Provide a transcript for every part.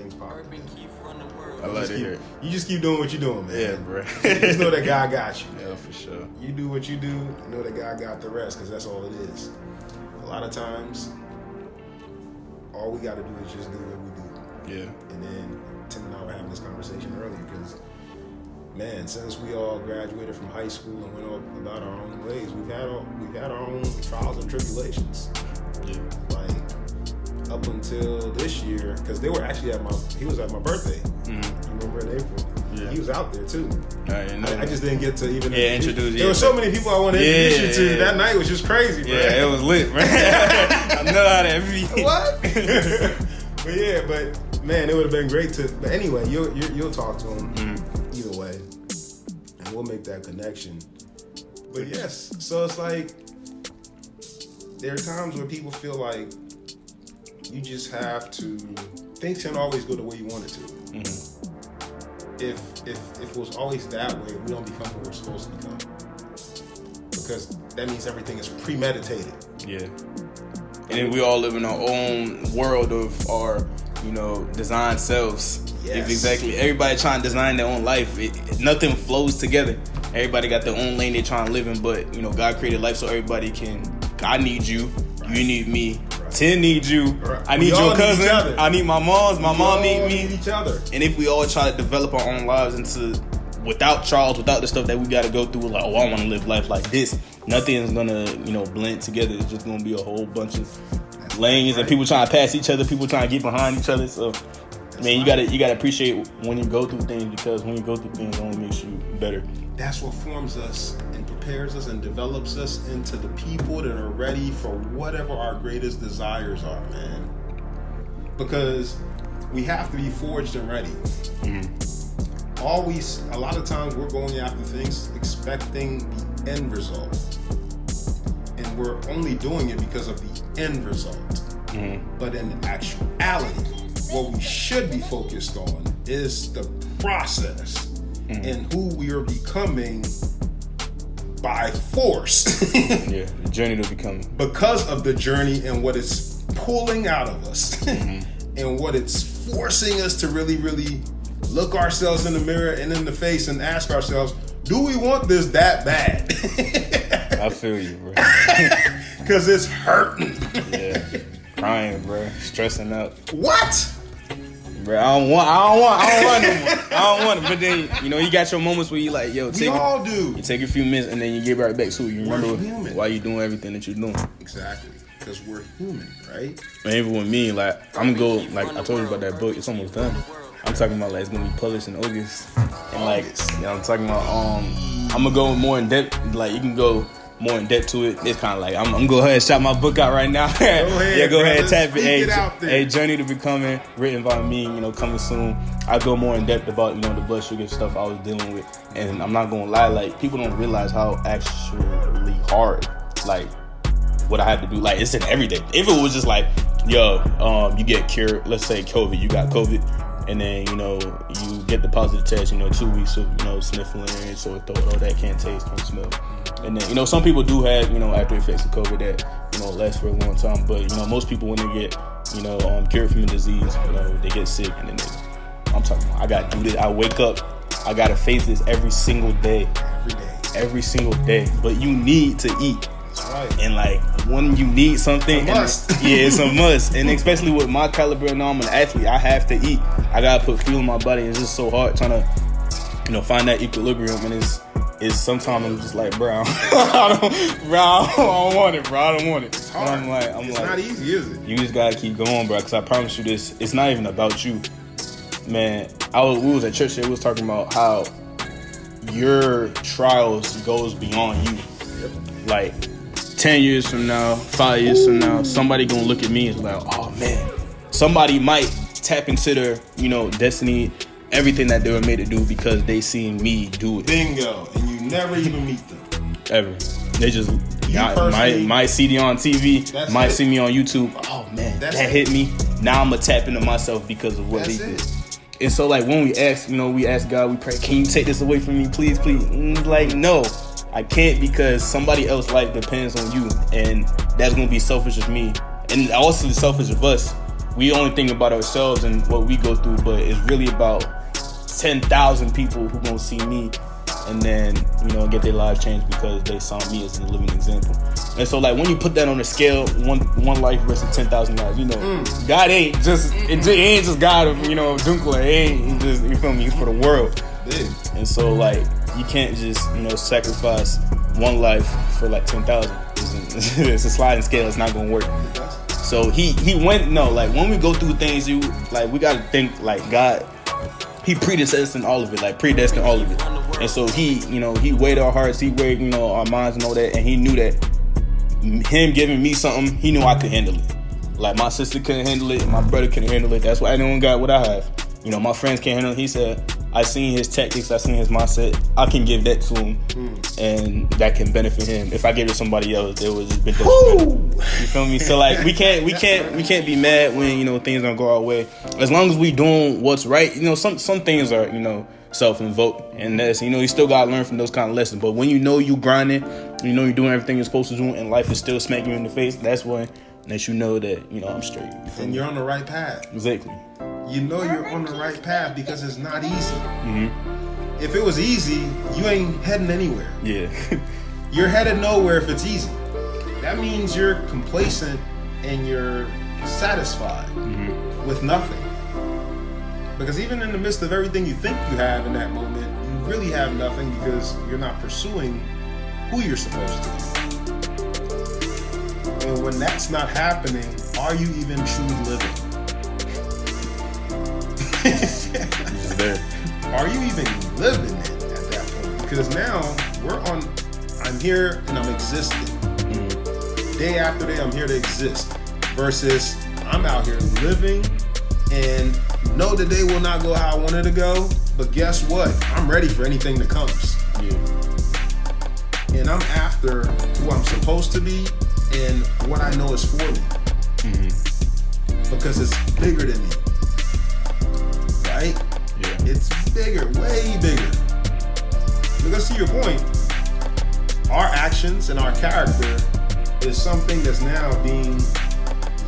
things popping. I love to hear it. You just keep doing what you're doing, man. Yeah, bro. Just know that God got you. Yeah, for sure. You do what you do, know that God got the rest, because that's all it is. A lot of times, all we got to do is just do what we do. Yeah. And then Tim and I were having this conversation earlier, because, man, since we all graduated from high school and went about our own ways, we've had our own trials and tribulations. Yeah. Like, up until this year, because they were actually he was at my birthday. Mm-hmm. You remember in April? Yeah. He was out there too. I just didn't get to even introduce you. There were so many people I wanted to introduce you to. That night was just crazy, bro. Yeah, it was lit, man. I know how that be. What? but man, it would have been great to. But anyway, you'll talk to him either way, and we'll make that connection. But yes, so it's like there are times where people feel like you just have to. Things can't always go the way you want it to. Mm-hmm. If it was always that way, we don't become who we're supposed to become. Because that means everything is premeditated. Yeah. And then we all live in our own world of our, design selves. Yes. If exactly. Everybody trying to design their own life. Nothing flows together. Everybody got their own lane they're trying to live in, but, God created life so everybody can. I need you. You need me. Tim needs you. Right. I need your cousin. I need my mom's. My mom need me. Need each other. And if we all try to develop our own lives without trials, without the stuff that we got to go through, like, I want to live life like this, nothing is gonna, blend together. It's just gonna be a whole bunch of lanes and people trying to pass each other, people trying to get behind each other. So, you gotta appreciate when you go through things, because when you go through things, it only makes you better. That's what forms us and prepares us and develops us into the people that are ready for whatever our greatest desires are, man. Because we have to be forged and ready. Mm-hmm. A lot of times we're going after things expecting the end result. And we're only doing it because of the end result. Mm-hmm. But in actuality, what we should be focused on is the process. Mm-hmm. And who we are becoming by force. Yeah, the journey to become. Because of the journey and what it's pulling out of us. Mm-hmm. And what it's forcing us to really, really look ourselves in the mirror and in the face and ask ourselves, do we want this that bad? I feel you, bro. Because it's hurting. Yeah, crying, bro. Stressing out. What? Bro, I don't want no more. I don't want it. But then, you got your moments where you like, yo, we all do. You take a few minutes and then you get right back to it. You remember why you doing everything that you're doing. Exactly. Because we're human, right? And even with me, like, I'm gonna go, like, I told you about that book. It's almost done. I'm talking about, like, it's gonna be published in August. And, like, I'm talking about, I'm gonna go more in depth. Like, you can go more in depth to it. It's kind of like, I'm gonna go ahead and shout my book out right now. Go ahead, go ahead and tap it. A Journey to Becoming, written by me, coming soon. I go more in depth about, the blood sugar stuff I was dealing with. And I'm not gonna lie, like, people don't realize how actually hard, like, what I had to do. Like, it's in everything. If it was just like, yo, you get cured, let's say COVID, you got COVID. And then, you get the positive test, 2 weeks of, sniffling, sore throat, all that, can't taste, can't smell. And then, some people do have, after effects of COVID that, last for a long time. But, most people, when they get, cured from a disease, they get sick. And then I'm talking about, I got to do this. I wake up, I got to face this every single day. Every single day. But you need to eat. That's right. And, like, when you need something, it's a must. And especially with my caliber, now I'm an athlete, I have to eat. I gotta put fuel in my body. It's just so hard trying to, find that equilibrium. And it's sometimes I'm just like, bro, I don't want it, bro. I don't want it. It's hard. It's not easy, is it? You just gotta keep going, bro. Because I promise you this, it's not even about you, man. We was at church today. We was talking about how your trials goes beyond you. Yep. Like, 10 years from now, 5 years from now, somebody gonna look at me and be like, oh man. Somebody might tap into their, destiny, everything that they were made to do because they seen me do it. Bingo. And you never even meet them. Ever. They just might see me on TV, might see me on YouTube. Oh man, that hit me. Now I'm gonna tap into myself because of what they did. And so, like, when we ask God, we pray, can you take this away from me, please, please? Like, no. I can't, because somebody else's life depends on you, and that's gonna be selfish of me, and also selfish of us, we only think about ourselves and what we go through, but it's really about 10,000 people who gonna see me and then, get their lives changed because they saw me as a living example. And so, like, when you put that on a scale, one life versus 10,000 lives, God ain't just, it ain't just God of, Dumkele. It ain't just, you feel me, it's for the world. Big. And so, like, you can't just, sacrifice one life for, like, 10,000. It's a sliding scale. It's not gonna work. So he went, when we go through things, we gotta think, like, God, he predestined all of it, And so he weighed our hearts, he weighed, our minds and all that, and he knew that him giving me something, he knew I could handle it. Like, my sister couldn't handle it, my brother couldn't handle it. That's why anyone got what I have. My friends can't handle it. He said, I seen his tactics, I seen his mindset. I can give that to him, and that can benefit him. If I gave it to somebody else, it would just be detrimental. You feel me? So, like, we can't be mad when things don't go our way. As long as we doing what's right. Some things are self-invoked, and that's you still gotta learn from those kind of lessons. But when you grinding, you're doing everything you're supposed to do, and life is still smacking you in the face, that's when you know that I'm straight. And you're on the right path. Exactly. You're on the right path because it's not easy. If it was easy, you ain't heading anywhere. Yeah. You're headed nowhere if it's easy. That means you're complacent and you're satisfied with nothing. Because even in the midst of everything you think you have in that moment, you really have nothing because you're not pursuing who you're supposed to be. And when that's not happening, are you even truly living? Are you even living it at that point? Because now I'm here and I'm existing. Day after day, I'm here to exist. Versus I'm out here living and know the day will not go how I want it to go. But guess what? I'm ready for anything that comes. And I'm after who I'm supposed to be and what I know is for me. Because it's bigger than me. Right? Yeah. It's bigger, way bigger. Because to your point, our actions and our character is something that's now being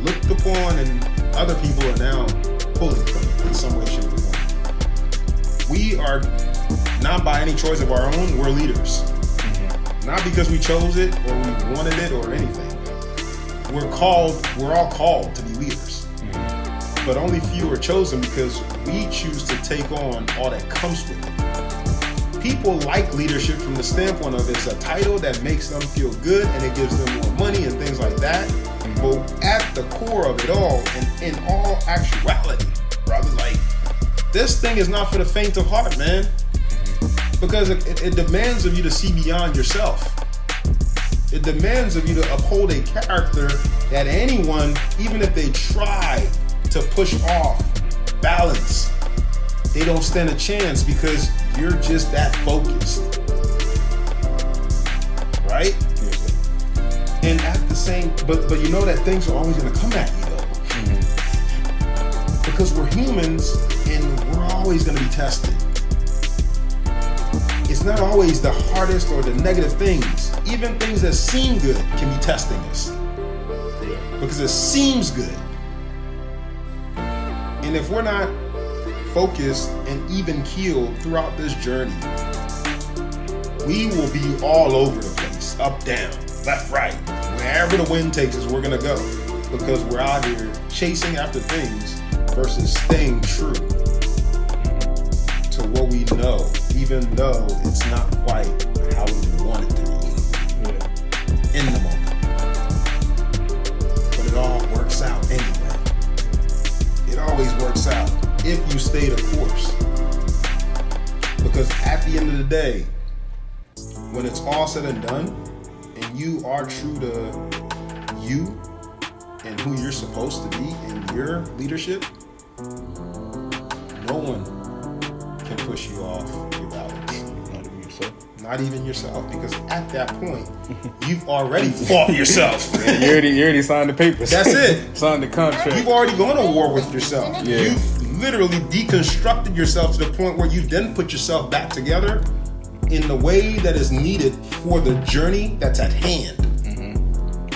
looked upon and other people are now pulling from it in some way, shape, or form. We are not by any choice of our own, we're leaders. Not because we chose it or we wanted it or anything. We're all called to be leaders. But only few are chosen because we choose to take on all that comes with it. People like leadership from the standpoint of it's a title that makes them feel good and it gives them more money and things like that. But at the core of it all, and in all actuality, brother, like, this thing is not for the faint of heart, man. Because it demands of you to see beyond yourself. It demands of you to uphold a character that anyone, even if they try to push off balance, they don't stand a chance because you're just that focused. Right? And at the same, but you know that things are always gonna come at you though. Because we're humans and we're always gonna be tested. It's not always the hardest or the negative things. Even things that seem good can be testing us. Because it seems good. And if we're not focused and even keeled throughout this journey, we will be all over the place, up, down, left, right. Wherever the wind takes us, we're gonna go. Because we're out here chasing after things versus staying true to what we know, even though it's not quite how we want it to be in the moment. But it all works out anyway. It always works out if you stay the course. Because at the end of the day, when it's all said and done, and you are true to you and who you're supposed to be in your leadership, no one can push you off your balance. Not even yourself. Not even yourself, because at that point, you've already fought yourself. You already signed the papers. That's it. Signed the contract. You've already gone to war with yourself. Yeah. You've literally deconstructed yourself to the point where you then put yourself back together in the way that is needed for the journey that's at hand.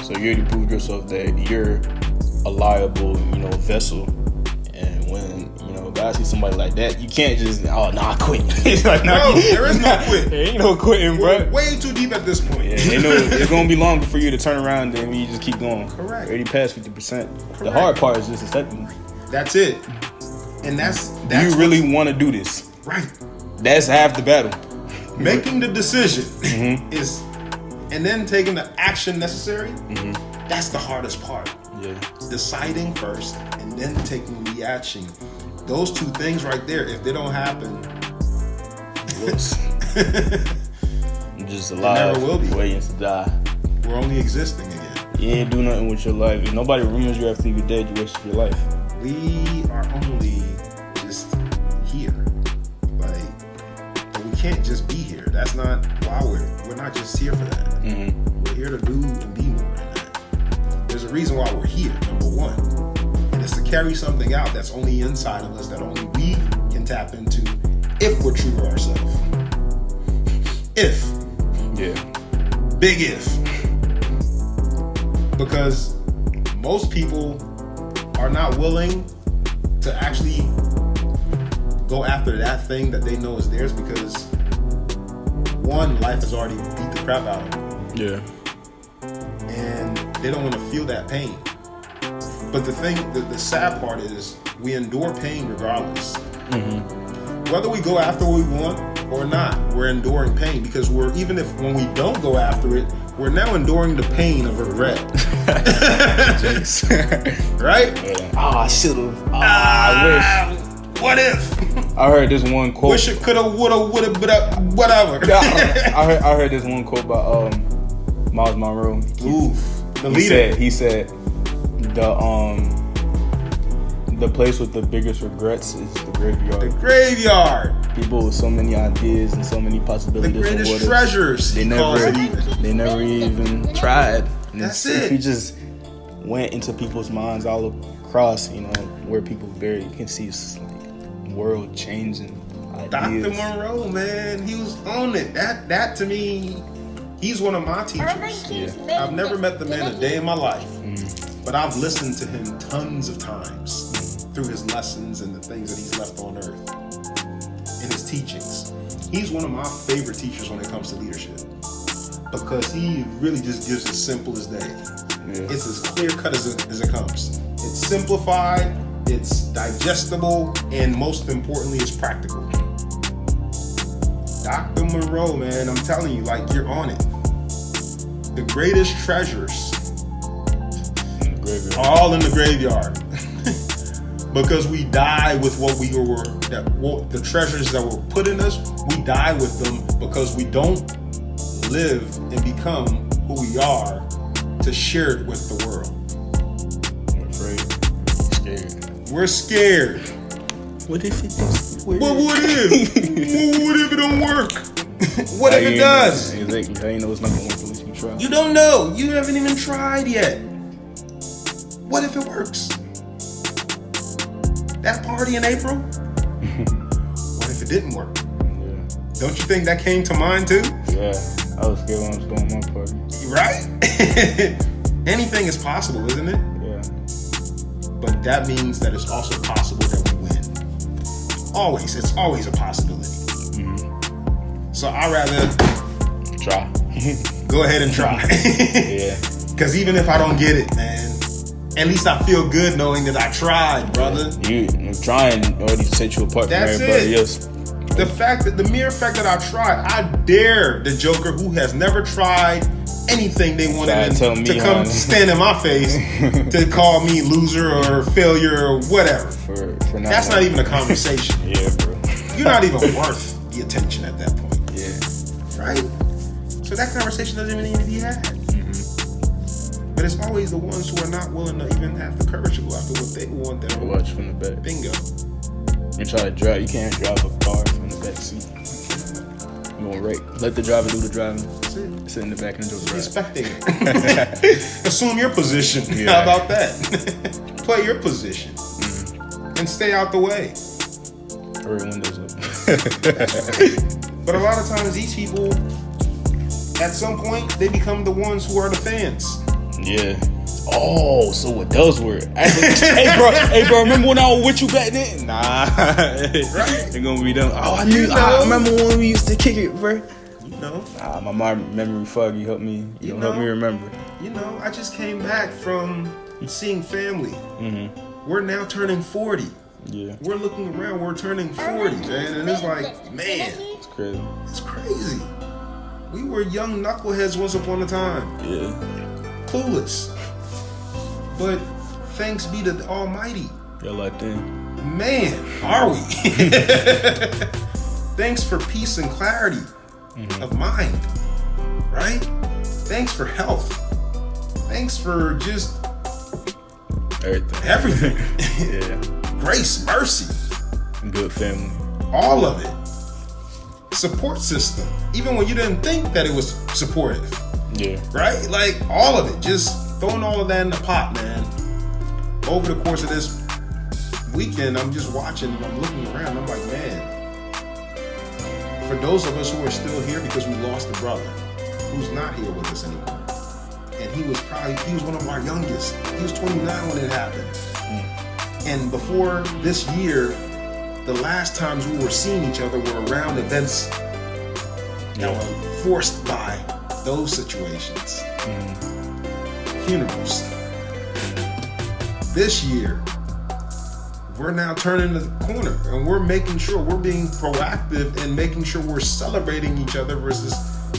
So you already proved yourself that you're a liable, vessel. And when, God sees somebody like that, you can't just, I quit. It's like, no, there is no quit. There ain't no quitting, bro. We're way too deep at this point. Yeah, it's going to be long before you to turn around and you just keep going. Correct. Already past 50%. Correct. The hard part is just accepting. That's it. And that's you really want to do this. Right. That's half the battle. Making the decision is, and then taking the action necessary, that's the hardest part. Yeah. Deciding first and then taking the action. Those two things right there, if they don't happen, I'm just alive, never will be. waiting to die. We're only existing again. You ain't do nothing with your life. If nobody remembers you after you're dead, you wasted your life. We are only just here. We can't just be here. That's not why we're not just here for that. We're here to do and be more than that. There's a reason why we're here, number one. And it's to carry something out that's only inside of us, that only we can tap into if we're true to ourselves. If. Yeah. Big if. Because most people are not willing to actually go after that thing that they know is theirs, because one, life has already beat the crap out of them. Yeah. And they don't want to feel that pain. But the sad part is we endure pain regardless. Whether we go after what we want or not, we're enduring pain, because when we don't go after it, we're now enduring the pain of regret. Right? Yeah. I should have. I wish. What if? I heard this one quote. Wish it coulda, woulda, whatever. I heard this one quote by Miles Monroe. The leader. He said the place with the biggest regrets is the graveyard. The graveyard. People with so many ideas and so many possibilities. The greatest treasures. They never even tried. And That's If it. you just went into people's minds all across, where people buried, you can see it's like world changing ideas. Dr. Monroe, man, he was on it. That to me, he's one of my teachers. Yeah. I've never met the man a day in my life, but I've listened to him tons of times through his lessons and the things that he's left on earth in his teachings. He's one of my favorite teachers when it comes to leadership, because he really just gives it simple as day. Yeah. It's as clear cut as it comes. It's simplified, it's digestible, and most importantly, it's practical. Dr. Monroe, man, I'm telling you, you're on it. The greatest treasures are all in the graveyard. Because we die with what the treasures that were put in us, we die with them because we don't live and become who we are to share it with the world. I'm afraid. Scared. We're scared. What if it doesn't work? What if? What if it don't work? What if it does? Exactly. How you know it's not gonna work unless you try? You don't know. You haven't even tried yet. What if it works? That party in April? What if it didn't work? Yeah. Don't you think that came to mind too? Yeah. I was scared when I was going to my party. Right? Anything is possible, isn't it? Yeah. But that means that it's also possible that we win. Always. It's always a possibility. So I'd rather try. Go ahead and try. Yeah. Because even if I don't get it, man, at least I feel good knowing that I tried, brother. You trying already set you apart from That's everybody it. else. The mere fact that I tried, I dare the Joker who has never tried anything they wanted to come stand in my face to call me loser or failure or whatever. For That's not even a conversation. Yeah, bro. You're not even worth the attention at that point. Yeah. Right? So that conversation doesn't even need to be had. But it's always the ones who are not willing to even have the courage to go after what they want. That watch from the back. Bingo. You try to drive. You can't drive a car from the back seat. You gonna rake. Let the driver do the driving. That's it. Sit in the back and enjoy the Be a ride. spectator. Assume your position. Yeah. How about that? Play your position. And stay out the way. Hurry windows up. But a lot of times these people, at some point, they become the ones who are the fans. Yeah. Oh, so it does work. Hey bro, remember when I was with you back then? Nah, it's gonna be them. Oh, I remember when we used to kick it, bro. You know, my memory foggy. Help me, help me remember. You know, I just came back from seeing family. Mm-hmm. We're now turning 40. Yeah, we're looking around. We're turning 40, man, and it's like, man, it's crazy. It's crazy. We were young knuckleheads once upon a time. Yeah, clueless. But thanks be to the Almighty. You're like that. Man, are we? Thanks for peace and clarity of mind, right? Thanks for health. Thanks for just everything. Yeah. Grace, mercy. Good family. All of it. Support system. Even when you didn't think that it was supportive. Yeah. Right? Like, all of it. Just throwing all of that in the pot, man. Over the course of this weekend, I'm just watching and I'm looking around. I'm like, man, for those of us who are still here because we lost a brother who's not here with us anymore. And he was one of our youngest. He was 29 when it happened. And before this year, the last times we were seeing each other were around events that were forced by those situations. Funerals. This year, we're now turning the corner and we're making sure we're being proactive and making sure we're celebrating each other versus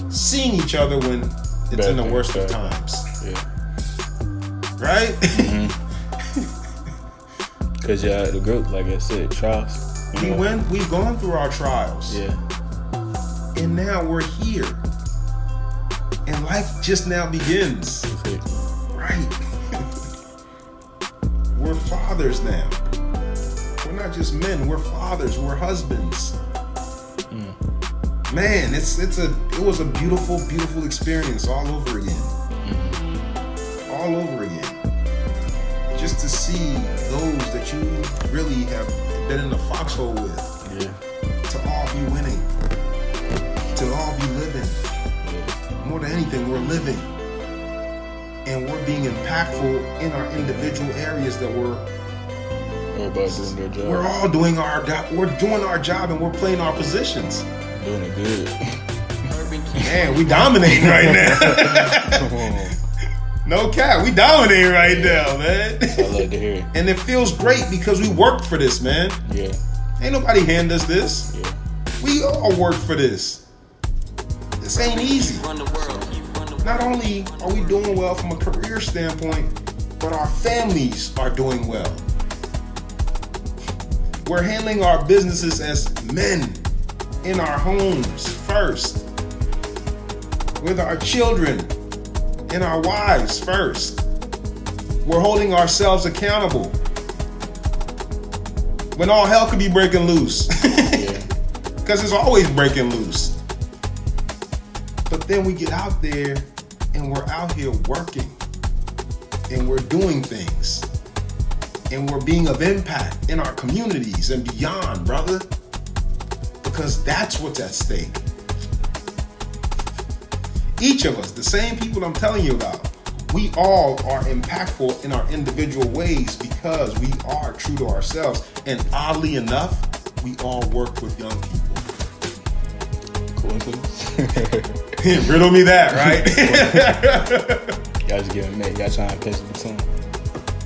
seeing each other when it's in the worst of times. Yeah. Right? Because the group, like I said, trials. We've gone through our trials. Yeah. And now we're here. And life just now begins. Right. We're fathers now. We're not just men, we're fathers, we're husbands. Man, it was a beautiful, beautiful experience all over again. All over again. Just to see those that you really have been in the foxhole with. Yeah. To all be winning. To all be living. Yeah. More than anything, we're living. And we're being impactful in our individual areas that everybody's doing their job. We're all doing our job. We're doing our job and we're playing our positions. Doing it good. Man, we dominating right now. Come on. No cap, we dominating right now, man. I like to hear it. And it feels great because we worked for this, man. Yeah. Ain't nobody hand us this. Yeah. We all worked for this. This ain't easy. Not only are we doing well from a career standpoint, but our families are doing well. We're handling our businesses as men in our homes first, with our children and our wives first. We're holding ourselves accountable when all hell could be breaking loose. Because it's always breaking loose. But then we get out there and we're out here working and we're doing things and we're being of impact in our communities and beyond, brother. Because that's what's at stake. Each of us, the same people I'm telling you about, we all are impactful in our individual ways because we are true to ourselves. And oddly enough, we all work with young people. Coincidence? Riddle me that, right? Y'all just getting mad. Y'all trying to catch the baton.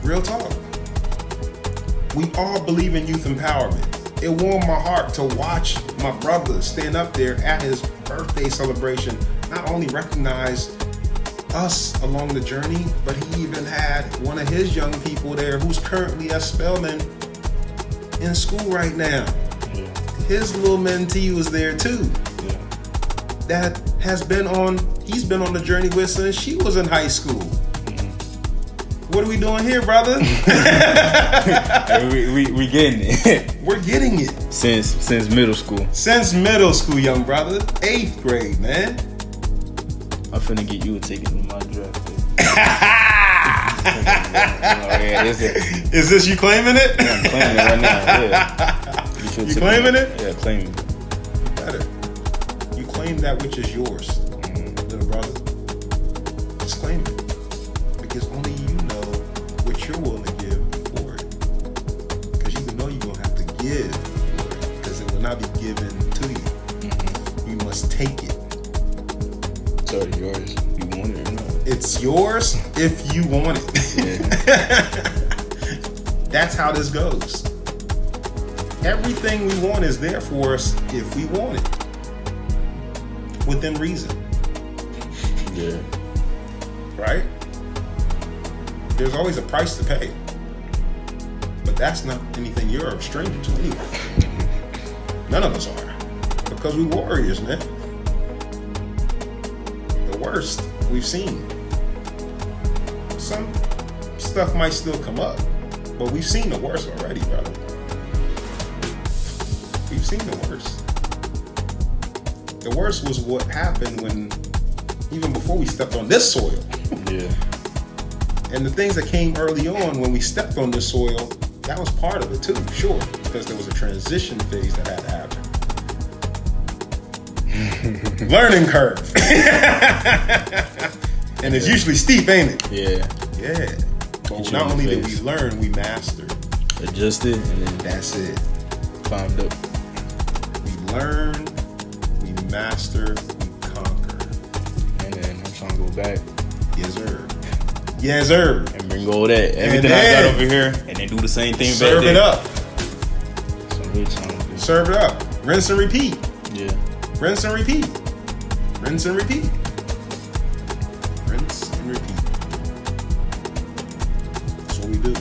Real talk. We all believe in youth empowerment. It warmed my heart to watch my brother stand up there at his birthday celebration, not only recognize us along the journey, but he even had one of his young people there who's currently a Spelman in school right now. Yeah. His little mentee was there too. Yeah. That he's been on the journey with since she was in high school. What are we doing here, brother? we getting it. We're getting it. Since middle school. Since middle school, young brother. 8th grade, man. I'm finna get you a ticket to my draft day. Is this you claiming it? Yeah, I'm claiming it right now. Yeah. You claiming it? Yeah, claiming it. Better. You claim that which is yours, little brother. Just claim it. Because only you know you're willing to give for it. Because you know you're going to have to give for it. Because it will not be given to you. You must take it. So it's yours. You want it or not? It's yours if you want it. Yeah. That's how this goes. Everything we want is there for us if we want it. Within reason. Yeah. Right? There's always a price to pay. But that's not anything you're a stranger to anyway. None of us are. Because we warriors, man. The worst we've seen. Some stuff might still come up. But we've seen the worst already, brother. We've seen the worst. The worst was what happened when, even before we stepped on this soil. Yeah. And the things that came early on when we stepped on this soil, that was part of it too, sure. Because there was a transition phase that had to happen. Learning curve. And it's usually steep, ain't it? Yeah. Yeah. But not only did we learn, we mastered. Adjusted, and then that's it. Climbed up. We learn, we master, we conquer. And then I'm trying to go back. Yes, sir. Yes, sir. And bring all that. Everything I got over here, and then do the same thing back there. Serve it up. So I'm really trying to do. Serve it up. Rinse and repeat. Yeah. Rinse and repeat. Rinse and repeat. Rinse and repeat. That's what we do.